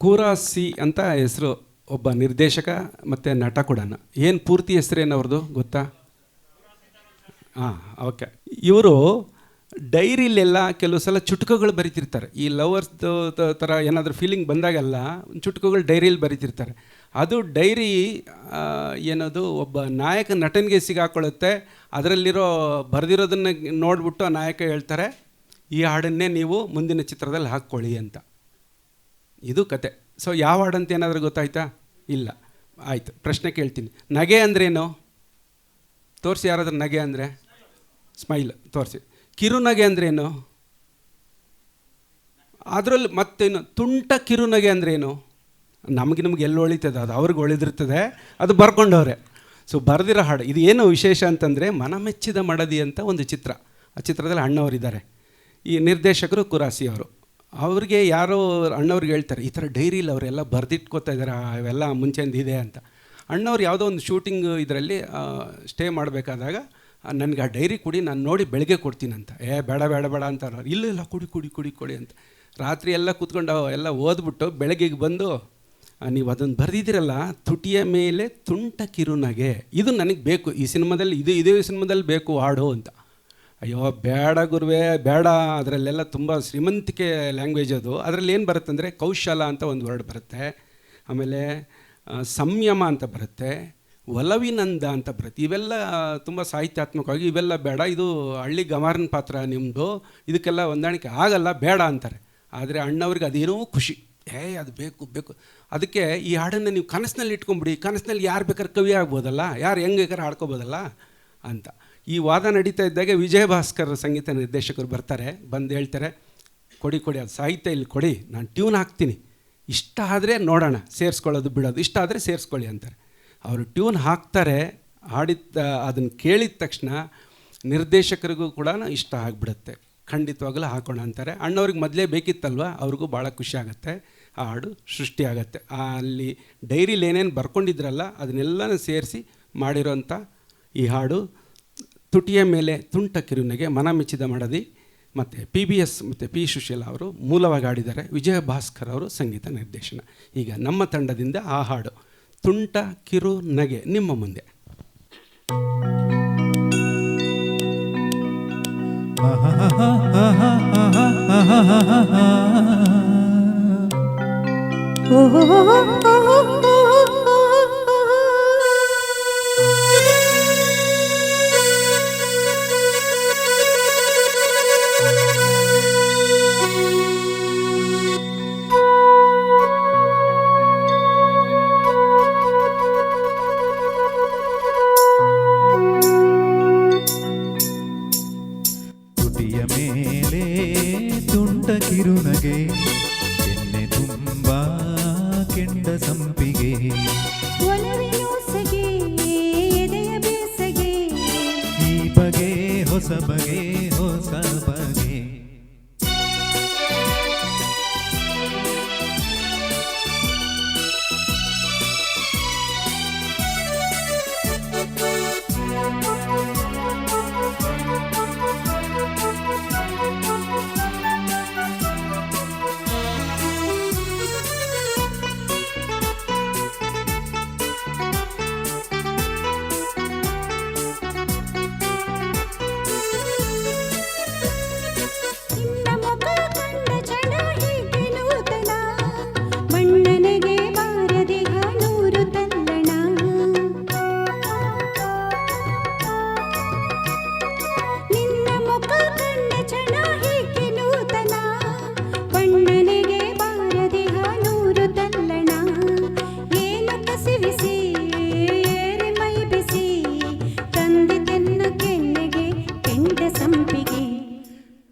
ಕೂರಾಸಿ ಅಂತ ಹೆಸರು, ಒಬ್ಬ ನಿರ್ದೇಶಕ ಮತ್ತು ನಟ ಕೂಡ. ಏನು ಪೂರ್ತಿ ಹೆಸರೇನು ಅವ್ರದ್ದು ಗೊತ್ತಾ? ಹಾಂ, ಓಕೆ. ಇವರು ಡೈರಿಲೆಲ್ಲ ಕೆಲವು ಸಲ ಚುಟುಕುಗಳು ಬರೀತಿರ್ತಾರೆ. ಈ ಲವರ್ಸ್ದು ಥರ ಏನಾದರೂ ಫೀಲಿಂಗ್ ಬಂದಾಗೆಲ್ಲ ಚುಟುಕುಗಳು ಡೈರಿಯಲ್ಲಿ ಬರೀತಿರ್ತಾರೆ. ಅದು ಡೈರಿ ಏನದು ಒಬ್ಬ ನಾಯಕ ನಟನಿಗೆ ಸಿಗಾಕೊಳ್ಳುತ್ತೆ. ಅದರಲ್ಲಿರೋ ಬರೆದಿರೋದನ್ನು ನೋಡಿಬಿಟ್ಟು ಆ ನಾಯಕ ಹೇಳ್ತಾರೆ, ಈ ಹಾಡನ್ನೇ ನೀವು ಮುಂದಿನ ಚಿತ್ರದಲ್ಲಿ ಹಾಕ್ಕೊಳ್ಳಿ ಅಂತ. ಇದು ಕತೆ. ಸೊ ಯಾವ ಹಾಡಂತ ಏನಾದರೂ ಗೊತ್ತಾಯ್ತಾ? ಇಲ್ಲ. ಆಯಿತು, ಪ್ರಶ್ನೆ ಕೇಳ್ತೀನಿ. ನಗೆ ಅಂದ್ರೇನು? ತೋರಿಸಿ, ಯಾರಾದ್ರೂ ನಗೆ ಅಂದರೆ ಸ್ಮೈಲ್ ತೋರಿಸಿ. ಕಿರುನಗೆ ಅಂದ್ರೇನು? ಅದರಲ್ಲಿ ಮತ್ತೇನು? ತುಂಟ ಕಿರುನಗೆ ಅಂದ್ರೇನು? ನಮಗೆ ಎಲ್ಲಿ ಒಳಿತದೆ, ಅದು ಅವ್ರಿಗೆ ಒಳಿದಿರ್ತದೆ, ಅದು ಬರ್ಕೊಂಡವ್ರೆ. ಸೊ ಬರೆದಿರೋ ಹಾಡು ಇದು. ಏನು ವಿಶೇಷ ಅಂತಂದರೆ, ಮನಮೆಚ್ಚಿದ ಮಡದಿ ಅಂತ ಒಂದು ಚಿತ್ರ. ಆ ಚಿತ್ರದಲ್ಲಿ ಅಣ್ಣವರಿದ್ದಾರೆ. ಈ ನಿರ್ದೇಶಕರು ಕುರಾಸಿ ಅವರು. ಅವ್ರಿಗೆ ಯಾರೋ ಅಣ್ಣವ್ರಿಗೆ ಹೇಳ್ತಾರೆ, ಈ ಥರ ಡೈರಿಲಿ ಅವರೆಲ್ಲ ಬರೆದಿಟ್ಕೋತಾ ಇದ್ದಾರೆ, ಅವೆಲ್ಲ ಮುಂಚೆಂದು ಇದೆ ಅಂತ. ಅಣ್ಣವ್ರು ಯಾವುದೋ ಒಂದು ಶೂಟಿಂಗ್ ಇದರಲ್ಲಿ ಸ್ಟೇ ಮಾಡಬೇಕಾದಾಗ, ನನಗೆ ಆ ಡೈರಿ ಕೊಡಿ, ನಾನು ನೋಡಿ ಬೆಳಗ್ಗೆ ಕೊಡ್ತೀನಂತ. ಬೇಡ ಬೇಡ ಬೇಡ ಅಂತಾರೆ. ಇಲ್ಲ ಕುಡಿ ಕುಡಿ ಕುಡಿ ಕೊಡಿ ಅಂತ. ರಾತ್ರಿ ಎಲ್ಲ ಕೂತ್ಕೊಂಡು ಎಲ್ಲ ಓದ್ಬಿಟ್ಟು ಬೆಳಗ್ಗೆಗೆ ಬಂದು, ನೀವು ಅದನ್ನು ಬರೆದಿದ್ದೀರಲ್ಲ, ತುಟಿಯ ಮೇಲೆ ತುಂಟ ಕಿರುನಗೆ, ಇದು ನನಗೆ ಬೇಕು ಈ ಸಿನಿಮಾದಲ್ಲಿ, ಇದೇ ಸಿನಿಮಾದಲ್ಲಿ ಬೇಕು ಹಾಡು ಅಂತ. ಅಯ್ಯೋ ಬೇಡ ಗುರುವೇ ಬೇಡ, ಅದರಲ್ಲೆಲ್ಲ ತುಂಬ ಶ್ರೀಮಂತಿಕೆ ಲ್ಯಾಂಗ್ವೇಜ್ ಅದು. ಅದರಲ್ಲಿ ಏನು ಬರುತ್ತೆ ಅಂದರೆ, ಕೌಶಲ ಅಂತ ಒಂದು ವರ್ಡ್ ಬರುತ್ತೆ, ಆಮೇಲೆ ಸಂಯಮ ಅಂತ ಬರುತ್ತೆ, ಒಲವಿನಂದ ಅಂತ ಬರುತ್ತೆ. ಇವೆಲ್ಲ ತುಂಬ ಸಾಹಿತ್ಯಾತ್ಮಕವಾಗಿ, ಇವೆಲ್ಲ ಬೇಡ, ಇದು ಹಳ್ಳಿ ಗಮಾರನ ಪಾತ್ರ ನಿಮ್ಮದು, ಇದಕ್ಕೆಲ್ಲ ಹೊಂದಾಣಿಕೆ ಆಗಲ್ಲ, ಬೇಡ ಅಂತಾರೆ. ಆದರೆ ಅಣ್ಣವ್ರಿಗೆ ಅದೇನೋ ಖುಷಿ, ಅದು ಬೇಕು ಬೇಕು. ಅದಕ್ಕೆ ಈ ಹಾಡನ್ನು ನೀವು ಕನಸಿನಲ್ಲಿ ಇಟ್ಕೊಂಬಿಡಿ, ಕನಸಿನಲ್ಲಿ ಯಾರು ಬೇಕಾದ್ರೆ ಕವಿ ಆಗ್ಬೋದಲ್ಲ, ಯಾರು ಹೆಂಗೆ ಬೇಕಾದ್ರೆ ಹಾಡ್ಕೋಬೋದಲ್ಲ ಅಂತ. ಈ ವಾದ ನಡೀತಾ ಇದ್ದಾಗೆ ವಿಜಯ ಭಾಸ್ಕರ್ ಸಂಗೀತ ನಿರ್ದೇಶಕರು ಬರ್ತಾರೆ. ಬಂದು ಹೇಳ್ತಾರೆ, ಕೊಡಿ ಅದು ಸಾಹಿತ್ಯ ಇಲ್ಲಿ ಕೊಡಿ, ನಾನು ಟ್ಯೂನ್ ಹಾಕ್ತೀನಿ, ಇಷ್ಟ ಆದರೆ ನೋಡೋಣ ಸೇರಿಸ್ಕೊಳ್ಳೋದು ಬಿಡೋದು, ಇಷ್ಟ ಆದರೆ ಸೇರಿಸ್ಕೊಳ್ಳಿ ಅಂತಾರೆ. ಅವರು ಟ್ಯೂನ್ ಹಾಕ್ತಾರೆ. ಅದನ್ನು ಕೇಳಿದ ತಕ್ಷಣ ನಿರ್ದೇಶಕರಿಗೂ ಕೂಡ ಇಷ್ಟ ಆಗಿಬಿಡುತ್ತೆ. ಖಂಡಿತವಾಗಲೂ ಹಾಕೋಣ ಅಂತಾರೆ. ಅಣ್ಣವ್ರಿಗೆ ಮೊದಲೇ ಬೇಕಿತ್ತಲ್ವ, ಅವ್ರಿಗೂ ಭಾಳ ಖುಷಿ ಆಗುತ್ತೆ. ಆ ಹಾಡು ಸೃಷ್ಟಿಯಾಗತ್ತೆ. ಅಲ್ಲಿ ಡೈರಿಲಿ ಏನೇನು ಬರ್ಕೊಂಡಿದ್ರಲ್ಲ ಅದನ್ನೆಲ್ಲನೂ ಸೇರಿಸಿ ಮಾಡಿರೋಂಥ ಈ ಹಾಡು ತುಟಿಯ ಮೇಲೆ ತುಂಟ ಕಿರುನಗೆ, ಮನಮೆಚ್ಚಿದ ಮಡದಿ. ಮತ್ತು PBS ಮತ್ತು P. ಸುಶೀಲಾ ಅವರು ಮೂಲವಾಗಿ ಹಾಡಿದ್ದಾರೆ. ವಿಜಯ ಭಾಸ್ಕರ್ ಅವರು ಸಂಗೀತ ನಿರ್ದೇಶನ. ಈಗ ನಮ್ಮ ತಂಡದಿಂದ ಆ ಹಾಡು ತುಂಟ ಕಿರು ನಗೆ ನಿಮ್ಮ ಮುಂದೆ. ಮೇಲೆ ತುಂಟ ಕಿರುನಗೆ, ಎಣ್ಣೆ ತುಂಬ ಕೆಂಡ ಸಂಪಿಗೆ, ಒಲವಿನೋಸಗೆ ಎದೆಯ ಬೇಸಗೆ, ಈ ಬಗೆ ಹೊಸ ಬಗೆ ಹೊಸ ಬಗೆ.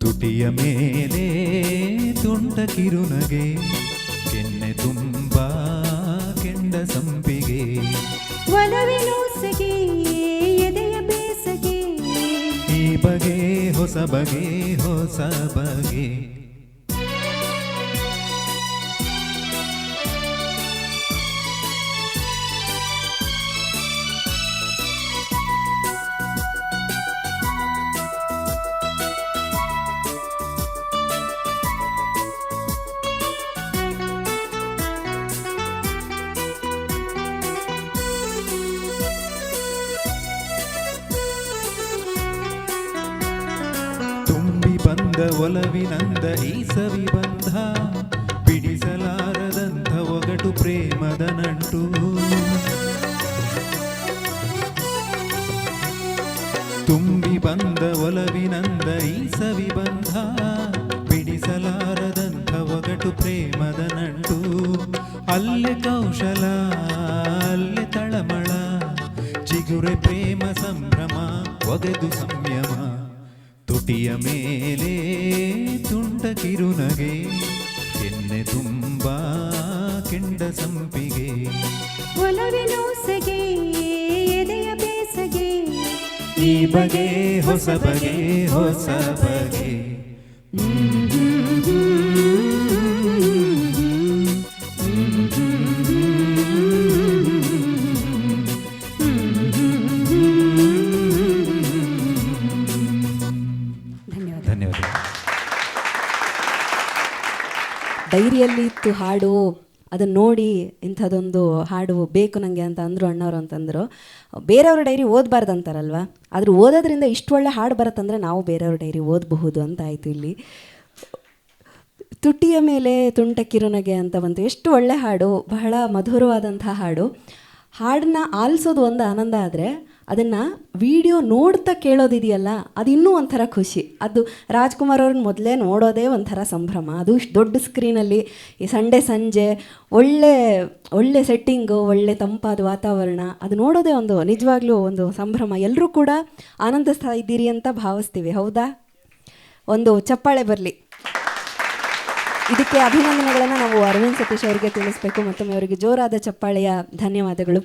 ತುಟಿಯ ಮೇಲೆ ತುಂಟ ಕಿರುನಗೆ, ಕೆನ್ನೆ ತುಂಬ ಕೆಂಡ ಸಂಪಿಗೆ, ಒಲವಿನೋಸಗೆ ಎದೆಯ ಬೇಸಗೆ, ಈ ಬಗೆ ಹೊಸ ಬಗೆ ಹೊಸ ಬಗೆ. ಬಂದ ಒಲವಿನಂದ ಈ ಸವಿಬಂಧ ಬಿಡಿಸಲಾರದಂಥ ಒಗಟು ಪ್ರೇಮದ ನಂಟು ತುಂಬಿ ಬಂದ ಒಲವಿನಂದ ಈ ಸವಿಬಂಧ ಬಿಡಿಸಲಾರದಂಥ ಒಗಟು ಪ್ರೇಮದ ನಂಟು ಅಲ್ಲೆ ಕೌಶಲ ಅಲ್ಲೆ ತಳಮಳ ಚಿಗುರೆ ಪ್ರೇಮ ಸಂಭ್ರಮ ಒಗೆದು ಸಂಯಮ ತುಟಿಯ ಮೇಲೆ ತುಂಟ ಕಿರುನಗೆ ಕೆನ್ನೆ ತುಂಬ ಕೆಂಡ ಸಂಪಿಗೆ ಒಲವಿನೋಸಗೆ ಎದೆಯ ಬೇಸಗೆ ಈ ಬಗೆ ಹೊಸ ಬಗೆ ಹೊಸ ಬಗೆ ಧನ್ಯವಾದ. ಡೈರಿಯಲ್ಲಿ ಇತ್ತು ಹಾಡು, ಅದನ್ನು ನೋಡಿ ಇಂಥದ್ದೊಂದು ಹಾಡು ಬೇಕು ನನಗೆ ಅಂತ ಅಂದರು ಅಣ್ಣವರು ಅಂತಂದರು. ಬೇರೆಯವ್ರ ಡೈರಿ ಓದಬಾರ್ದು ಅಂತಾರಲ್ವ, ಆದರೂ ಓದೋದ್ರಿಂದ ಇಷ್ಟು ಒಳ್ಳೆ ಹಾಡು ಬರುತ್ತಂದರೆ ನಾವು ಬೇರೆಯವ್ರ ಡೈರಿ ಓದಬಹುದು ಅಂತ ಆಯಿತು. ಇಲ್ಲಿ ತುಟಿಯ ಮೇಲೆ ತುಂಟ ಕಿರುನಗೆ ಅಂತ ಬಂತು. ಎಷ್ಟು ಒಳ್ಳೆ ಹಾಡು, ಬಹಳ ಮಧುರವಾದಂಥ ಹಾಡು. ಹಾಡನ್ನ ಆಲಿಸೋದು ಒಂದು ಆನಂದ ಆದರೆ ಅದನ್ನು ವಿಡಿಯೋ ನೋಡ್ತಾ ಕೇಳೋದಿದೆಯಲ್ಲ, ಅದು ಇನ್ನೂ ಒಂಥರ ಖುಷಿ. ಅದು ರಾಜ್ಕುಮಾರ್ ಅವ್ರನ್ನ ಮೊದಲೇ ನೋಡೋದೇ ಒಂಥರ ಸಂಭ್ರಮ. ಅದು ಇಷ್ಟು ದೊಡ್ಡ ಸ್ಕ್ರೀನಲ್ಲಿ ಈ ಸಂಡೇ ಸಂಜೆ ಒಳ್ಳೆ ಸೆಟ್ಟಿಂಗು, ಒಳ್ಳೆ ತಂಪಾದ ವಾತಾವರಣ, ಅದು ನೋಡೋದೇ ಒಂದು ನಿಜವಾಗ್ಲೂ ಒಂದು ಸಂಭ್ರಮ. ಎಲ್ಲರೂ ಕೂಡ ಆನಂದಿಸ್ತಾ ಇದ್ದೀರಿ ಅಂತ ಭಾವಿಸ್ತೀವಿ, ಹೌದಾ? ಒಂದು ಚಪ್ಪಾಳೆ ಬರಲಿ. ಇದಕ್ಕೆ ಅಭಿನಂದನೆಗಳನ್ನು ನಾವು ಅರವಿಂದ್ ಸತೀಶ್ ಅವರಿಗೆ ತಿಳಿಸ್ಬೇಕು. ಮತ್ತೊಮ್ಮೆ ಅವರಿಗೆ ಜೋರಾದ ಚಪ್ಪಾಳೆಯ ಧನ್ಯವಾದಗಳು.